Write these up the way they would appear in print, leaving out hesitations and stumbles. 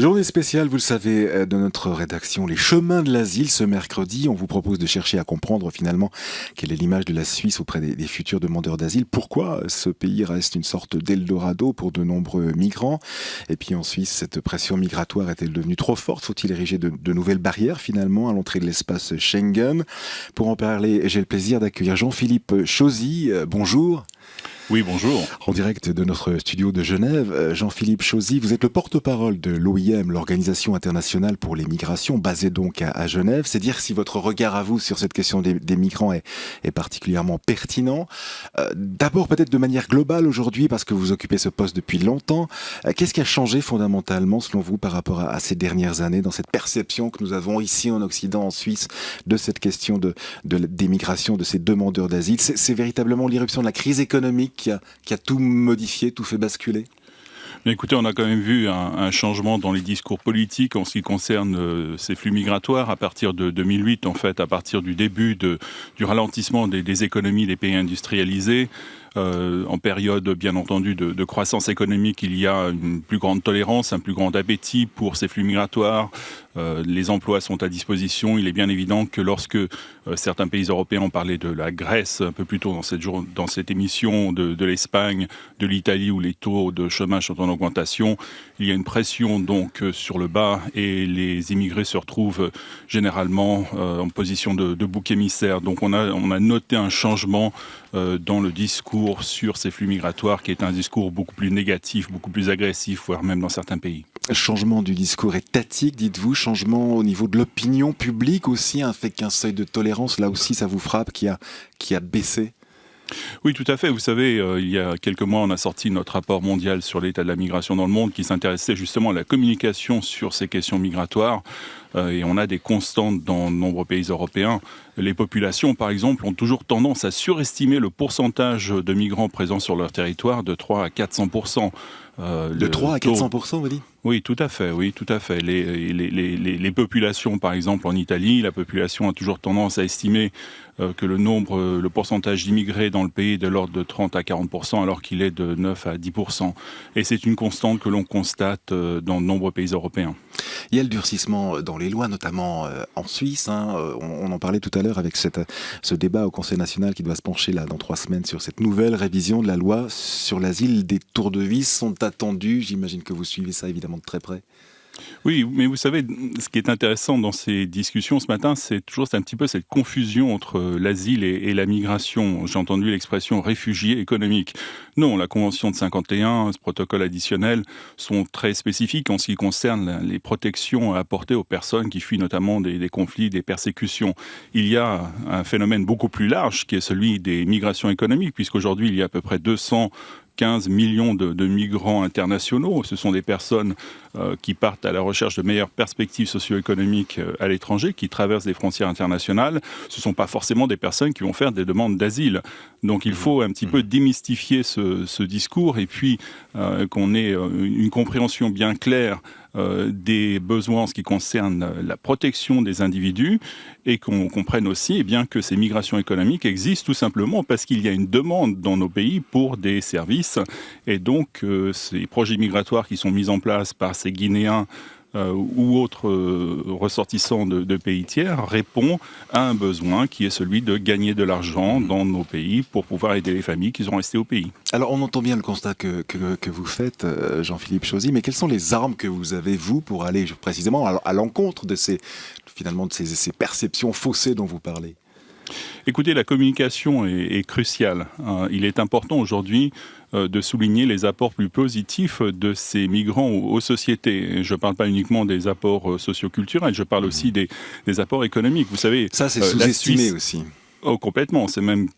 Journée spéciale, vous le savez, de notre rédaction Les Chemins de l'Asile. Ce mercredi, on vous propose de chercher à comprendre finalement quelle est l'image de la Suisse auprès des futurs demandeurs d'asile. Pourquoi ce pays reste une sorte d'Eldorado pour de nombreux migrants? Et puis en Suisse, cette pression migratoire est-elle devenue trop forte? Faut-il ériger de nouvelles barrières finalement à l'entrée de l'espace Schengen? Pour en parler, j'ai le plaisir d'accueillir Jean-Philippe Chauzy. Bonjour. Oui, bonjour. En direct de notre studio de Genève, Jean-Philippe Chauzy, vous êtes le porte-parole de l'OIM, l'Organisation internationale pour les migrations, basée donc à Genève. C'est dire si votre regard à vous sur cette question des migrants est particulièrement pertinent. D'abord, peut-être de manière globale aujourd'hui, parce que vous occupez ce poste depuis longtemps, qu'est-ce qui a changé fondamentalement, selon vous, par rapport à ces dernières années, dans cette perception que nous avons ici en Occident, en Suisse, de cette question des migrations, de ces demandeurs d'asile? C'est véritablement l'irruption de la crise économique qui a tout modifié, tout fait basculer? Mais écoutez, on a quand même vu un changement dans les discours politiques en ce qui concerne ces flux migratoires à partir de 2008, en fait, à partir du début du ralentissement des économies des pays industrialisés. En période, bien entendu, de croissance économique, il y a une plus grande tolérance, un plus grand appétit pour ces flux migratoires. Les emplois sont à disposition. Il est bien évident que lorsque certains pays européens ont parlé de la Grèce un peu plus tôt dans cette émission, de l'Espagne, de l'Italie, où les taux de chômage sont en augmentation, il y a une pression donc sur le bas et les immigrés se retrouvent généralement en position de bouc émissaire. Donc on a noté un changement dans le discours sur ces flux migratoires, qui est un discours beaucoup plus négatif, beaucoup plus agressif, voire même dans certains pays. Changement du discours étatique, dites-vous, changement au niveau de l'opinion publique aussi, fait qu'un seuil de tolérance, là aussi ça vous frappe, qui a baissé? Oui, tout à fait. Vous savez, il y a quelques mois, on a sorti notre rapport mondial sur l'état de la migration dans le monde qui s'intéressait justement à la communication sur ces questions migratoires. Et on a des constantes dans de nombreux pays européens. Les populations, par exemple, ont toujours tendance à surestimer le pourcentage de migrants présents sur leur territoire de 3 à 400%. De 3 à 400%, vous dites? Oui, tout à fait. Oui, tout à fait. Les populations, par exemple, en Italie, la population a toujours tendance à estimer que le pourcentage d'immigrés dans le pays est de l'ordre de 30 à 40%, alors qu'il est de 9 à 10%. Et c'est une constante que l'on constate dans de nombreux pays européens. Il y a le durcissement dans les lois, notamment en Suisse. On en parlait tout à l'heure avec ce débat au Conseil national qui doit se pencher là dans 3 semaines sur cette nouvelle révision de la loi sur l'asile. Des tours de vis sont attendus. J'imagine que vous suivez ça évidemment de très près. Oui, mais vous savez, ce qui est intéressant dans ces discussions ce matin, c'est un petit peu cette confusion entre l'asile et la migration. J'ai entendu l'expression réfugié économique. Non, la Convention de 51, ce protocole additionnel, sont très spécifiques en ce qui concerne les protections à apporter aux personnes qui fuient notamment des conflits, des persécutions. Il y a un phénomène beaucoup plus large qui est celui des migrations économiques, puisqu'aujourd'hui il y a à peu près 215 millions de migrants internationaux. Ce sont des personnes qui partent à la recherche de meilleures perspectives socio-économiques à l'étranger, qui traversent des frontières internationales. Ce ne sont pas forcément des personnes qui vont faire des demandes d'asile. Donc il faut un petit peu démystifier ce discours et puis qu'on ait une compréhension bien claire des besoins en ce qui concerne la protection des individus et qu'on comprenne aussi que ces migrations économiques existent tout simplement parce qu'il y a une demande dans nos pays pour des services et donc ces projets migratoires qui sont mis en place par ces Guinéens ou autres ressortissants de pays tiers répond à un besoin qui est celui de gagner de l'argent dans nos pays pour pouvoir aider les familles qui sont restées au pays. Alors on entend bien le constat que vous faites, Jean-Philippe Chauzy, mais quelles sont les armes que vous avez, vous, pour aller précisément à l'encontre de ces perceptions faussées dont vous parlez? Écoutez, la communication est cruciale. Il est important aujourd'hui de souligner les apports plus positifs de ces migrants aux sociétés. Et je ne parle pas uniquement des apports socioculturels, je parle aussi des apports économiques. Vous savez, ça c'est sous-estimé aussi. Oh, complètement, c'est même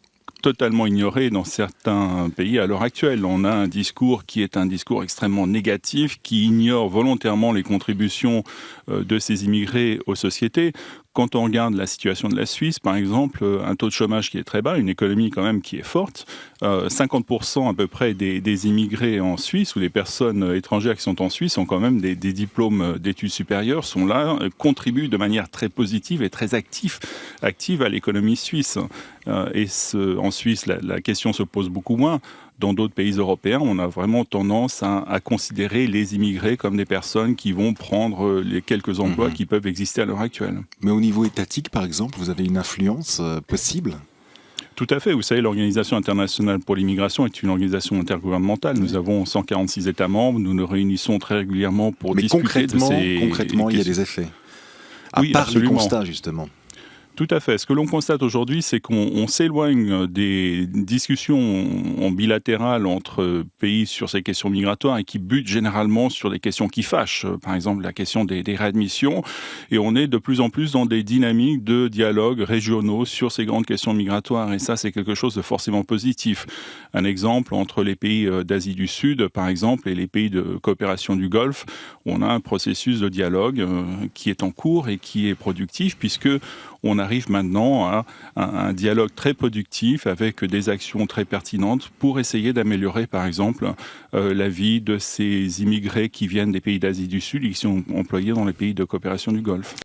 totalement ignoré dans certains pays à l'heure actuelle. On a un discours qui est un discours extrêmement négatif, qui ignore volontairement les contributions de ces immigrés aux sociétés. Quand on regarde la situation de la Suisse, par exemple, un taux de chômage qui est très bas, une économie quand même qui est forte, 50% à peu près des immigrés en Suisse ou des personnes étrangères qui sont en Suisse ont quand même des diplômes d'études supérieures, sont là, contribuent de manière très positive et très active à l'économie suisse. En Suisse, la question se pose beaucoup moins. Dans d'autres pays européens, on a vraiment tendance à considérer les immigrés comme des personnes qui vont prendre les quelques emplois qui peuvent exister à l'heure actuelle. Mais au niveau étatique, par exemple, vous avez une influence possible ? Tout à fait. Vous savez, l'Organisation internationale pour l'immigration est une organisation intergouvernementale. Nous avons 146 États membres. Nous nous réunissons très régulièrement pour discuter de ces... Concrètement, il y a des effets. À part les constats, justement. Tout à fait. Ce que l'on constate aujourd'hui, c'est qu'on s'éloigne des discussions en bilatérales entre pays sur ces questions migratoires et qui butent généralement sur des questions qui fâchent. Par exemple, la question des réadmissions. Et on est de plus en plus dans des dynamiques de dialogue régionaux sur ces grandes questions migratoires. Et ça, c'est quelque chose de forcément positif. Un exemple, entre les pays d'Asie du Sud, par exemple, et les pays de coopération du Golfe, on a un processus de dialogue qui est en cours et qui est productif, puisque on arrive maintenant à un dialogue très productif avec des actions très pertinentes pour essayer d'améliorer, par exemple, la vie de ces immigrés qui viennent des pays d'Asie du Sud et qui sont employés dans les pays de coopération du Golfe.